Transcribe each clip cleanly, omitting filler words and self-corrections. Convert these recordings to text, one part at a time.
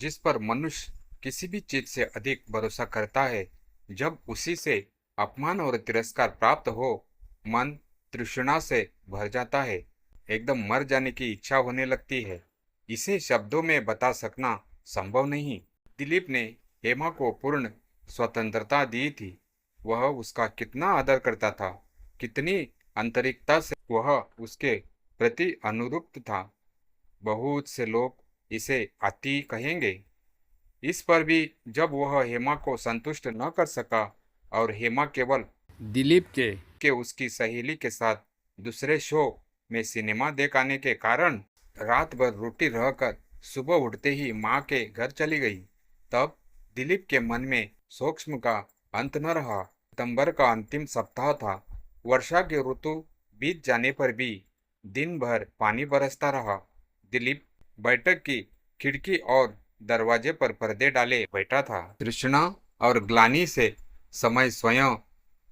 जिस पर मनुष्य किसी भी चीज से अधिक भरोसा करता है, जब उसी से अपमान और तिरस्कार प्राप्त हो, मन तृष्णा से भर जाता है। एकदम मर जाने की इच्छा होने लगती है। इसे शब्दों में बता सकना संभव नहीं। दिलीप ने हेमा को पूर्ण स्वतंत्रता दी थी। वह उसका कितना आदर करता था, कितनी आंतरिकता से वह उसके प्रति अनुरक्त था। बहुत से लोग इसे अति कहेंगे। इस पर भी जब वह हेमा को संतुष्ट न कर सका और हेमा केवल दिलीप के उसकी सहेली के साथ दूसरे शो में सिनेमा देख आने के कारण रात भर रोटी रहकर सुबह उठते ही माँ के घर चली गई, तब दिलीप के मन में सूक्ष्म का अंत न रहा। सितंबर का अंतिम सप्ताह था। वर्षा की ऋतु बीत जाने पर भी दिन भर पानी बरसता रहा। दिलीप बैठक की खिड़की और दरवाजे पर पर्दे डाले बैठा था। तृष्णा और ग्लानि से समय स्वयं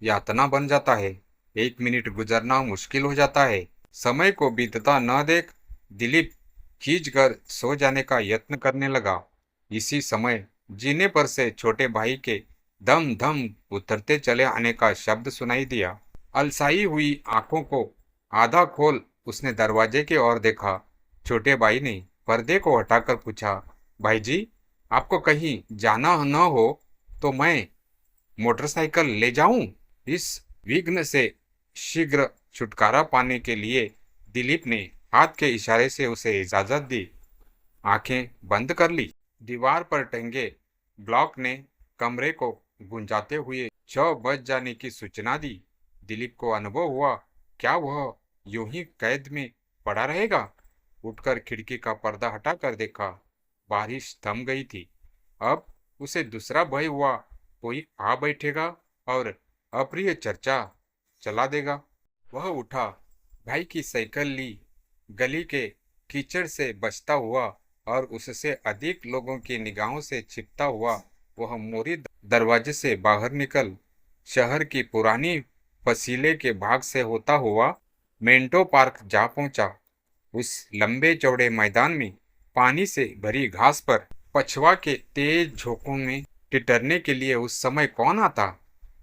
यातना बन जाता है। 1 मिनट गुजरना मुश्किल हो जाता है। समय को बीतता न देख दिलीप खींच कर सो जाने का यत्न करने लगा। इसी समय जीने पर से छोटे भाई के दम दम उतरते चले आने का शब्द सुनाई दिया। अलसाई हुई आंखों को आधा खोल उसने दरवाजे की ओर देखा। छोटे भाई ने पर्दे को हटाकर पूछा, भाई जी, आपको कहीं जाना न हो तो मैं मोटरसाइकिल ले जाऊं? इस विघ्न से शीघ्र छुटकारा पाने के लिए दिलीप ने हाथ के इशारे से उसे इजाजत दी। आंखें बंद कर ली। दीवार पर टंगे ब्लॉक ने कमरे को गुंजाते हुए 6 बज जाने की सूचना दी। दिलीप को अनुभव हुआ, क्या वह यूं ही कैद में पड़ा रहेगा? उठकर खिड़की का पर्दा हटाकर देखा, बारिश थम गई थी। अब उसे दूसरा भय हुआ, कोई आ बैठेगा और अप्रिय चर्चा चला देगा। वह उठा, भाई की साइकिल ली, गली के कीचड़ से बचता हुआ और उससे अधिक लोगों की निगाहों से छिपता हुआ वह मोरी दरवाजे से बाहर निकल शहर की पुरानी फसीले के भाग से होता हुआ मेंटो पार्क जा पहुंचा। उस लंबे चौड़े मैदान में पानी से भरी घास पर पछवा के तेज झोंकों में टिटरने के लिए उस समय कौन आता?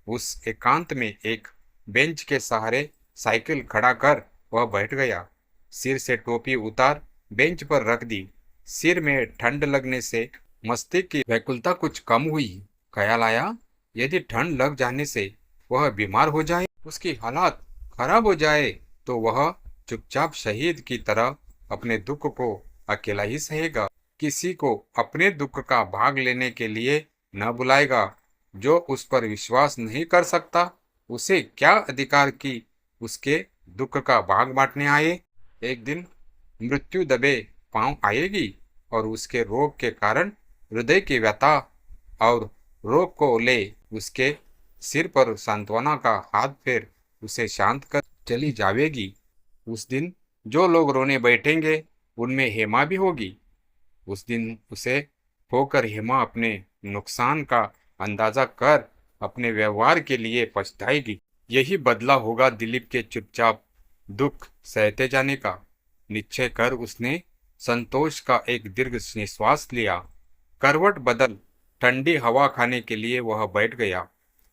उस एकांत में एक बेंच के सहारे साइकिल खड़ा कर वह बैठ गया। सिर से टोपी उतार बेंच पर रख दी। सिर में ठंड लगने से मस्तिष्क की व्याकुलता कुछ कम हुई। ख्याल आया, यदि ठंड लग जाने से वह बीमार हो जाए, उसकी हालत खराब हो जाए, तो वह चुपचाप शहीद की तरह अपने दुख को अकेला ही सहेगा। किसी को अपने दुख का भाग लेने के लिए न बुलाएगा। जो उस पर विश्वास नहीं कर सकता, उसे क्या अधिकार कि उसके दुख का भाग बांटने आए? एक दिन मृत्यु दबे पांव आएगी और उसके रोग के कारण हृदय की व्यथा और रोग को ले उसके सिर पर सांत्वना का हाथ फेर उसे शांत कर चली जावेगी। उस दिन जो लोग रोने बैठेंगे उनमें हेमा भी होगी। उस दिन उसे होकर हेमा अपने नुकसान का अंदाजा कर अपने व्यवहार के लिए पछताएगी। यही बदला होगा दिलीप के चुपचाप दुख सहते जाने का। निश्चय कर उसने संतोष का एक दीर्घ निश्वास लिया। करवट बदल ठंडी हवा खाने के लिए वह बैठ गया।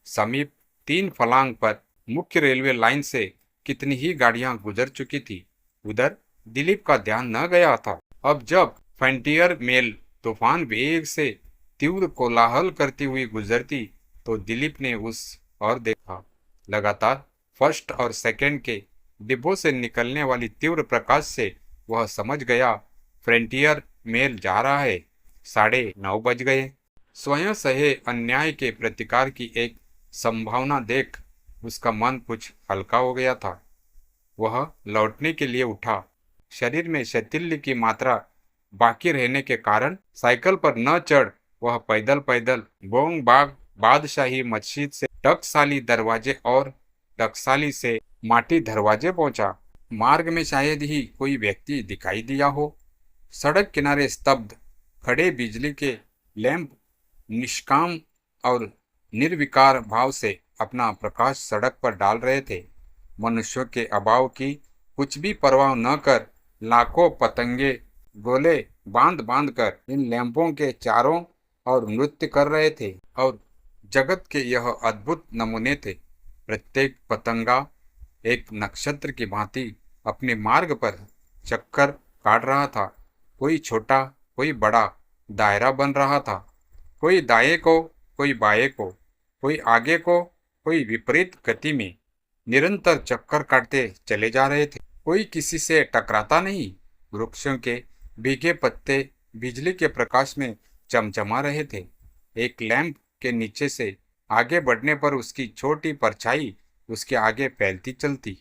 समीप 3 फलांग पर मुख्य रेलवे लाइन से कितनी ही गाड़ियां गुजर चुकी थी। उधर दिलीप का ध्यान न गया था। अब जब फ्रंटियर मेल तूफान वेग से तीव्र कोलाहल करती हुई गुजरती तो दिलीप ने उस ओर देखा। लगातार फर्स्ट और सेकंड के डिब्बों से निकलने वाली तीव्र प्रकाश से वह समझ गया फ्रंटियर मेल जा रहा है। 9:30 बज गए। स्वयं सहे अन्याय के प्रतिकार की एक संभावना देख उसका मन कुछ हल्का हो गया था। वह लौटने के लिए उठा। शरीर में शैथिल्य की मात्रा बाकी रहने के कारण साइकिल पर न चढ़ वह पैदल पैदल बोंग बाग बादशाही मस्जिद से टकसाली दरवाजे और टकसाली से माटी दरवाजे पहुंचा। मार्ग में शायद ही कोई व्यक्ति दिखाई दिया हो। सड़क किनारे स्तब्ध खड़े बिजली के लैंप निष्काम और निर्विकार भाव से अपना प्रकाश सड़क पर डाल रहे थे। मनुष्यों के अभाव की कुछ भी परवाह न कर लाखों पतंगे गोले बांध बांध कर इन लैंपों के चारों और नृत्य कर रहे थे और जगत के यह अद्भुत नमूने थे। प्रत्येक पतंगा एक नक्षत्र की भांति अपने मार्ग पर चक्कर काट रहा था। कोई छोटा, कोई बड़ा दायरा बन रहा था। कोई दाएं को, कोई बाएं को, कोई आगे को, कोई विपरीत गति में निरंतर चक्कर काटते चले जा रहे थे। कोई किसी से टकराता नहीं। वृक्षों के भीगे पत्ते बिजली के प्रकाश में चमचमा रहे थे। एक लैंप के नीचे से आगे बढ़ने पर उसकी छोटी परछाई उसके आगे फैलती चलती।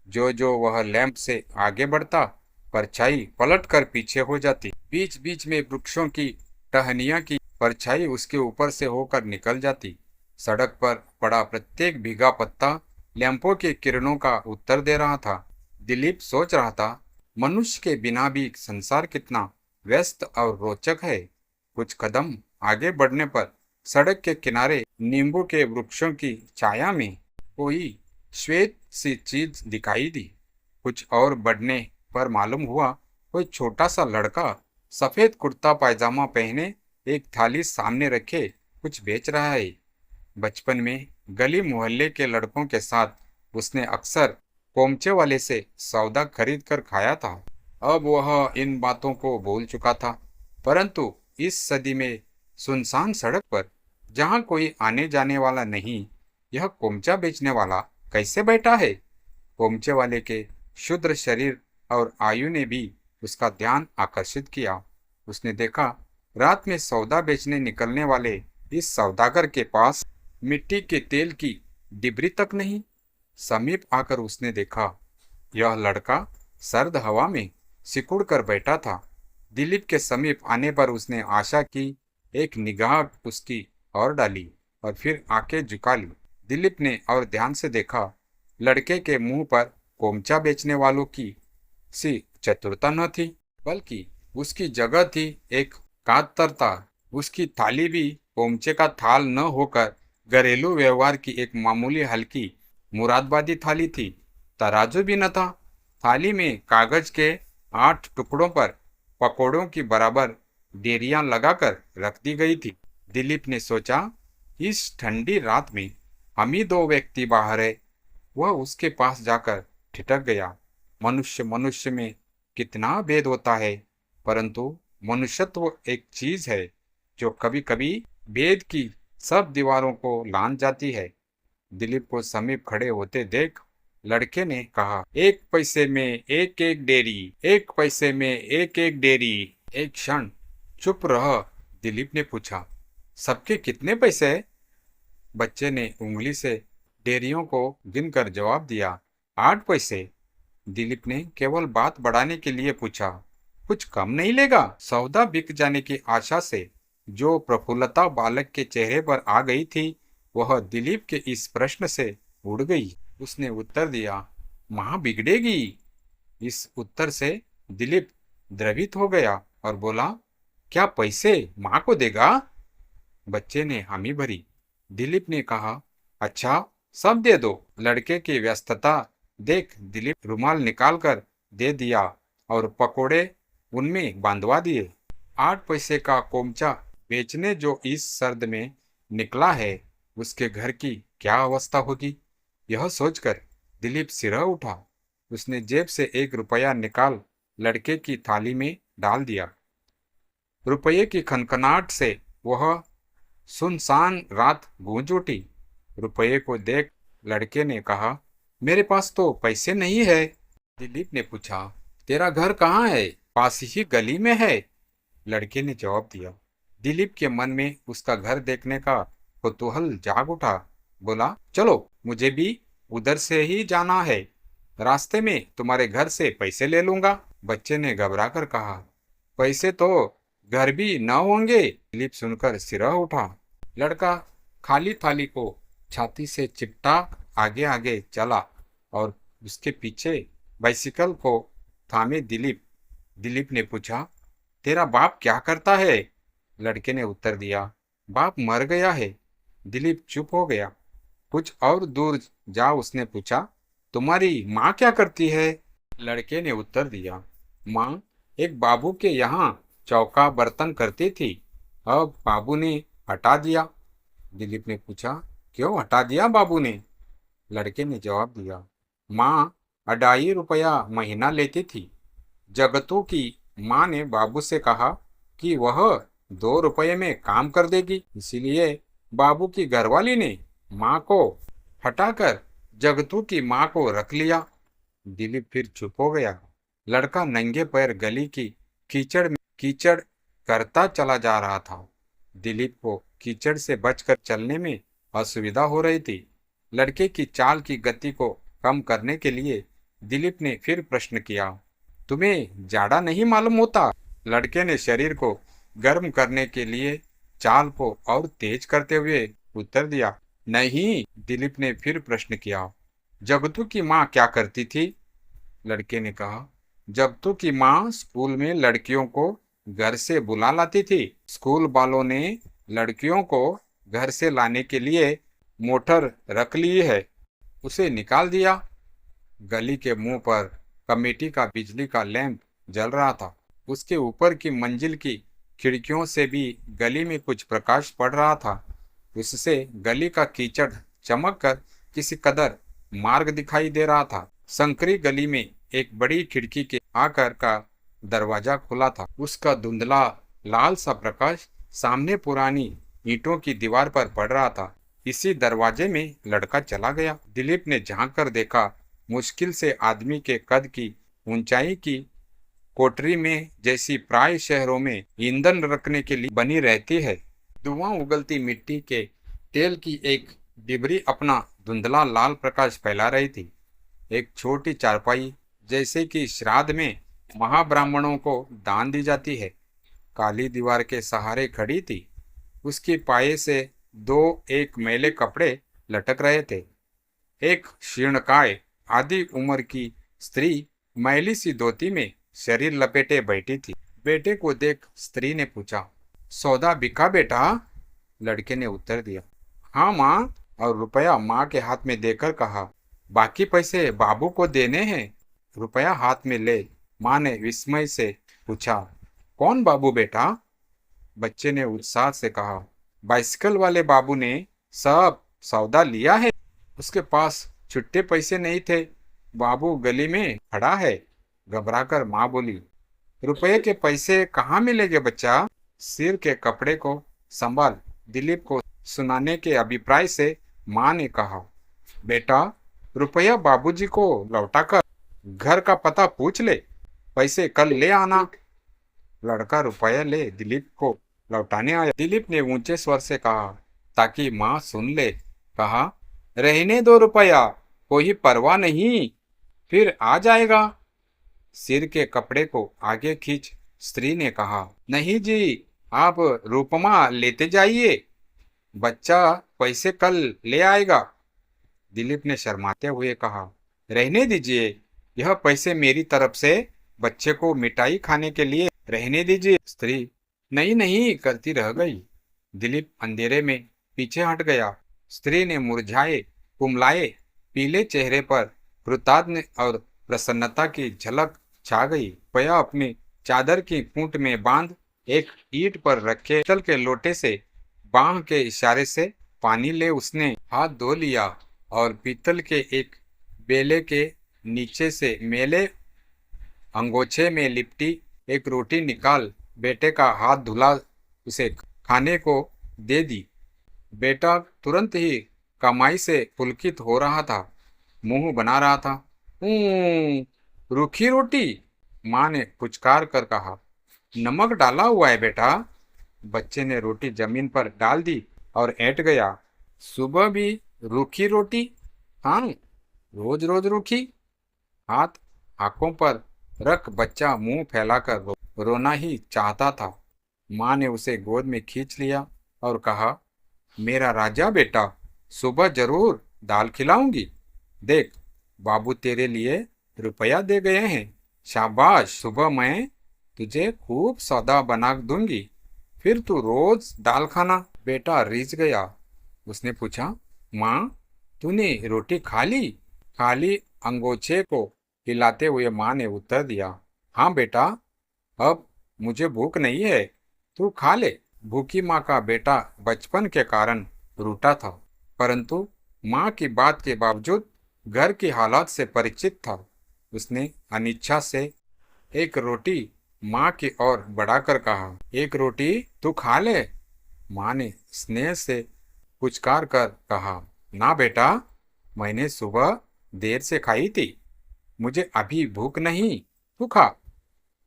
जो जो वह लैंप से आगे बढ़ता, परछाई पलट कर पीछे हो जाती। बीच बीच में वृक्षों की टहनियां की परछाई उसके ऊपर से होकर निकल जाती। सड़क पर पड़ा प्रत्येक भीगा पत्ता लैंपों के किरणों का उत्तर दे रहा था। दिलीप सोच रहा था, मनुष्य के बिना भी संसार कितना व्यस्त और रोचक है। कुछ कदम आगे बढ़ने पर सड़क के किनारे नींबू के वृक्षों की छाया में कोई श्वेत सी चीज दिखाई दी। कुछ और बढ़ने पर मालूम हुआ कोई छोटा सा लड़का सफेद कुर्ता पायजामा पहने एक थाली सामने रखे कुछ बेच रहा है। बचपन में गली मोहल्ले के लड़कों के साथ उसने अक्सर पोमचे वाले से सौदा खरीद कर खाया था। अब वह इन बातों को भूल चुका था, परंतु इस सदी में सुनसान सड़क पर जहाँ कोई आने जाने वाला नहीं, यह पोमचा बेचने वाला कैसे बैठा है? पोमचे वाले के क्षुद्र शरीर और आयु ने भी उसका ध्यान आकर्षित किया। उसने देखा, रात में सौदा बेचने निकलने वाले इस सौदागर के पास मिट्टी के तेल की डिबरी तक नहीं। समीप आकर उसने देखा, यह लड़का सर्द हवा में सिकुड़ कर बैठा था। दिलीप के समीप आने पर उसने आशा की एक निगाह उसकी और डाली और फिर आंखें झुका ली। दिलीप ने और ध्यान से देखा, लड़के के मुंह पर पोमचा बेचने वालों की सी चतुरता न थी, बल्कि उसकी जगह थी एक कातरता। उसकी थाली भी पोमचे का थाल न होकर घरेलू व्यवहार की एक मामूली हल्की मुरादबादी थाली थी। तराजू भी न था। थाली में कागज के 8 टुकड़ों पर पकौड़ों की बराबर डेरियां लगाकर रख दी गई थी। दिलीप ने सोचा, इस ठंडी रात में हम ही 2 व्यक्ति बाहर है। वह उसके पास जाकर ठिठक गया। मनुष्य मनुष्य में कितना भेद होता है, परंतु मनुष्यत्व एक चीज है जो कभी कभी भेद की सब दीवारों को लांघ जाती है। दिलीप को समीप खड़े होते देख लड़के ने कहा, 1 पैसे में एक एक डेरी, 1 पैसे में एक एक डेरी। एक क्षण चुप रह। दिलीप ने पूछा, सबके कितने पैसे? बच्चे ने उंगली से डेरियों को गिनकर जवाब दिया, 8 पैसे। दिलीप ने केवल बात बढ़ाने के लिए पूछा, कुछ कम नहीं लेगा? सौदा बिक जाने की आशा से जो प्रफुल्लता बालक के चेहरे पर आ गई थी, वह दिलीप के इस प्रश्न से उड़ गई। उसने उत्तर दिया, मां बिगड़ेगी। इस उत्तर से दिलीप द्रवित हो गया और बोला, क्या पैसे मां को देगा? बच्चे ने हामी भरी। दिलीप ने कहा, अच्छा सब दे दो। लड़के की व्यस्तता देख दिलीप रुमाल निकालकर दे दिया और पकोड़े उनमें बांधवा दिए। 8 पैसे का कोमचा बेचने जो इस सर्द में निकला है, उसके घर की क्या अवस्था होगी? यह सोचकर दिलीप सिरह उठा। उसने जेब से 1 रुपया निकाल लड़के की थाली में डाल दिया। रुपये की खनखनाहट से वह सुनसान रात गूंज उठी। रुपये को देख लड़के ने कहा, मेरे पास तो पैसे नहीं है। दिलीप ने पूछा, तेरा घर कहाँ है? पास ही गली में है, लड़के ने जवाब दिया। दिलीप के मन में उसका घर देखने का कुतूहल जाग उठा। बोला, चलो मुझे भी उधर से ही जाना है, रास्ते में तुम्हारे घर से पैसे ले लूंगा। बच्चे ने घबरा कर कहा, पैसे तो घर भी न होंगे। दिलीप सुनकर सिरा उठा। लड़का खाली थाली को छाती से चिपटा आगे आगे चला और उसके पीछे बाइसिकल को थामे दिलीप ने पूछा, तेरा बाप क्या करता है? लड़के ने उत्तर दिया, बाप मर गया है। दिलीप चुप हो गया। कुछ और दूर जा उसने पूछा, तुम्हारी माँ क्या करती है? लड़के ने उत्तर दिया, माँ एक बाबू के यहाँ चौका बर्तन करती थी, अब बाबू ने हटा दिया। दिलीप ने पूछा, क्यों हटा दिया बाबू ने? लड़के ने जवाब दिया, माँ 2.5 रुपया महीना लेती थी। जगतू की माँ ने बाबू से कहा कि वह 2 रुपये में काम कर देगी, इसीलिए बाबू की घरवाली ने माँ को हटाकर जगतू की माँ को रख लिया। दिलीप फिर चुप हो गया। लड़का नंगे पैर गली की कीचड़ में कीचड़ करता चला जा रहा था। दिलीप को कीचड़ से बचकर चलने में असुविधा हो रही थी। लड़के की चाल की गति को कम करने के लिए दिलीप ने फिर प्रश्न किया, तुम्हें जाड़ा नहीं मालूम होता? लड़के ने शरीर को गर्म करने के लिए चाल को और तेज करते हुए उत्तर दिया, नहीं। दिलीप ने फिर प्रश्न किया, जगतू की माँ क्या करती थी? लड़के ने कहा, जगतू की माँ स्कूल में लड़कियों को घर से बुला लाती थी। स्कूल वालों ने लड़कियों को घर से लाने के लिए मोटर रख ली है, उसे निकाल दिया। गली के मुंह पर कमेटी का बिजली का लैंप जल रहा था। उसके ऊपर की मंजिल की खिड़कियों से भी गली में कुछ प्रकाश पड़ रहा था। उससे गली का कीचड़ चमक कर किसी कदर मार्ग दिखाई दे रहा था। संकरी गली में एक बड़ी खिड़की के आकार का दरवाजा खुला था। उसका धुंधला लाल सा प्रकाश सामने पुरानी ईंटों की दीवार पर पड़ रहा था। इसी दरवाजे में लड़का चला गया। दिलीप ने झांक कर देखा, मुश्किल से आदमी के कद की ऊंचाई की कोठरी में जैसी प्राय शहरों में ईंधन रखने के लिए बनी रहती है। धुआं उगलती मिट्टी के तेल की एक डिबरी अपना धुंधला लाल प्रकाश फैला रही थी। एक छोटी चारपाई जैसे कि श्राद्ध में महाब्राह्मणों को दान दी जाती है, काली दीवार के सहारे खड़ी थी। उसकी पाये से एक मैले कपड़े लटक रहे थे। एक क्षीणकाय आधी उम्र की स्त्री मैली सी धोती में शरीर लपेटे बैठी थी। बेटे को देख स्त्री ने पूछा, सौदा बिका बेटा? लड़के ने उत्तर दिया, हाँ माँ, और रुपया माँ के हाथ में देकर कहा, बाकी पैसे बाबू को देने हैं। रुपया हाथ में ले माँ ने विस्मय से पूछा, कौन बाबू बेटा? बच्चे ने उत्साह से कहा, बाइसिकल वाले बाबू ने सब सौदा लिया है, उसके पास छुट्टे पैसे नहीं थे, बाबू गली में खड़ा है। घबराकर माँ बोली, रुपये के पैसे कहाँ मिलेंगे बच्चा? सिर के कपड़े को संभाल दिलीप को सुनाने के अभिप्राय से माँ ने कहा, बेटा रुपया बाबूजी को लौटाकर घर का पता पूछ ले, पैसे कल ले आना। लड़का रुपया ले दिलीप को लौटाने आया। दिलीप ने ऊंचे स्वर से कहा ताकि माँ सुन ले, कहा, रहने दो रुपया, कोई परवाह नहीं, फिर आ जाएगा। सिर के कपड़े को आगे खींच स्त्री ने कहा, नहीं जी, आप रुपमा लेते जाइए, बच्चा पैसे कल ले आएगा। दिलीप ने शर्माते हुए कहा, रहने दीजिए, यह पैसे मेरी तरफ से बच्चे को मिठाई खाने के लिए, रहने दीजिए। स्त्री नहीं नहीं करती रह गई। दिलीप अंधेरे में पीछे हट गया। स्त्री ने मुरझाए कुमलाए पीले चेहरे पर कृतज्ञ और प्रसन्नता की झलक छा गई। पया अपनी चादर की खूंट में बांध एक ईंट पर रखे पीतल के लोटे से बांह के इशारे से पानी ले उसने हाथ धो लिया और पीतल के एक बेले के नीचे से मेले अंगोछे में लिपटी एक रोटी निकाल बेटे का हाथ धुला उसे खाने को दे दी। बेटा तुरंत ही कमाई से पुलकित हो रहा था, मुंह बना रहा था। रूखी रोटी? माँ ने पुचकार कर कहा, नमक डाला हुआ है बेटा। बच्चे ने रोटी जमीन पर डाल दी और ऐंठ गया। सुबह भी रूखी रोटी? हाँ, रोज रोज रूखी। हाथ आंखों पर रख बच्चा मुंह फैलाकर रोना ही चाहता था। माँ ने उसे गोद में खींच लिया और कहा, मेरा राजा बेटा, सुबह जरूर दाल खिलाऊंगी। देख, बाबू तेरे लिए रुपया दे गए हैं, शाबाश। सुबह मैं तुझे खूब सौदा बना दूंगी, फिर तू रोज दाल खाना। बेटा रिझ गया। उसने पूछा, माँ तूने रोटी खा ली? खाली अंगोछे को हिलाते हुए माँ ने उत्तर दिया, हाँ बेटा, अब मुझे भूख नहीं है, तू खा ले। भूखी माँ का बेटा बचपन के कारण रूठा था, परंतु माँ की बात के बावजूद घर की हालात से परिचित था। उसने अनिच्छा से एक रोटी माँ की ओर बढ़ाकर कहा, एक रोटी तू खा ले। माँ ने स्नेह से पुचकार कर कहा, ना बेटा, मैंने सुबह देर से खाई थी, मुझे अभी भूख नहीं, तू खा।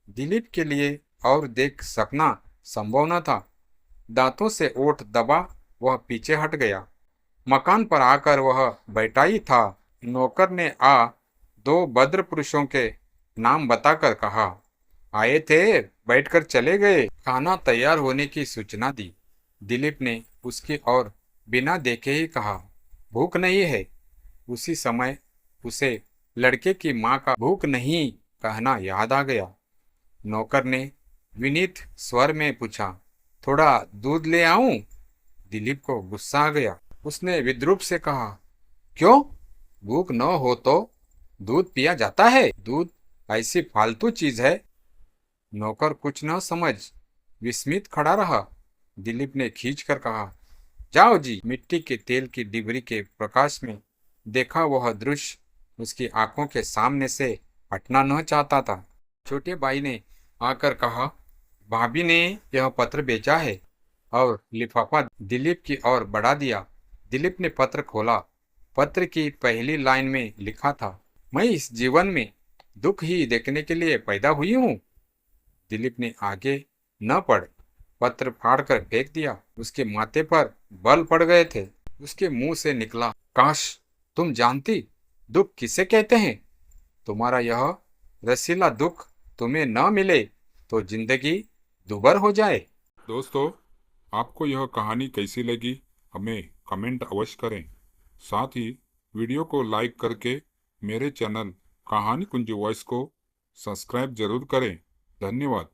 दिलीप के लिए और देख सकना संभव न था। दांतों से ओठ दबा वह पीछे हट गया। मकान पर आकर वह बैठा ही था, नौकर ने दो भद्र पुरुषों के नाम बताकर कहा, आए थे, बैठकर चले गए। खाना तैयार होने की सूचना दी। दिलीप ने उसकी ओर बिना देखे ही कहा, भूख नहीं है। उसी समय उसे लड़के की माँ का भूख नहीं कहना याद आ गया। नौकर ने विनीत स्वर में पूछा, थोड़ा दूध ले आऊं? दिलीप को गुस्सा आ गया। उसने विद्रूप से कहा, क्यों? भूख न हो तो दूध पिया जाता है? दूध ऐसी फालतू चीज है। नौकर कुछ न समझ विस्मित खड़ा रहा। दिलीप ने खींच कर कहा, जाओ जी। मिट्टी के तेल की डिबरी के प्रकाश में देखा वह दृश्य उसकी आंखों के सामने से हटना न चाहता था। छोटे भाई ने आकर कहा, भाभी ने यह पत्र बेचा है, और लिफाफा दिलीप की ओर बढ़ा दिया। दिलीप ने पत्र खोला। पत्र की पहली लाइन में लिखा था, मैं इस जीवन में दुख ही देखने के लिए पैदा हुई हूँ। दिलीप ने आगे न पढ़ पत्र फाड़कर फेंक दिया। उसके माथे पर बल पड़ गए थे। उसके मुंह से निकला, काश तुम जानती दुख किसे कहते हैं। तुम्हारा यह रसीला दुख तुम्हें न मिले तो जिंदगी दुभर हो जाए। दोस्तों, आपको यह कहानी कैसी लगी हमें कमेंट अवश्य करें। साथ ही वीडियो को लाइक करके मेरे चैनल कहानी कुंज वॉइस को सब्सक्राइब जरूर करें। धन्यवाद।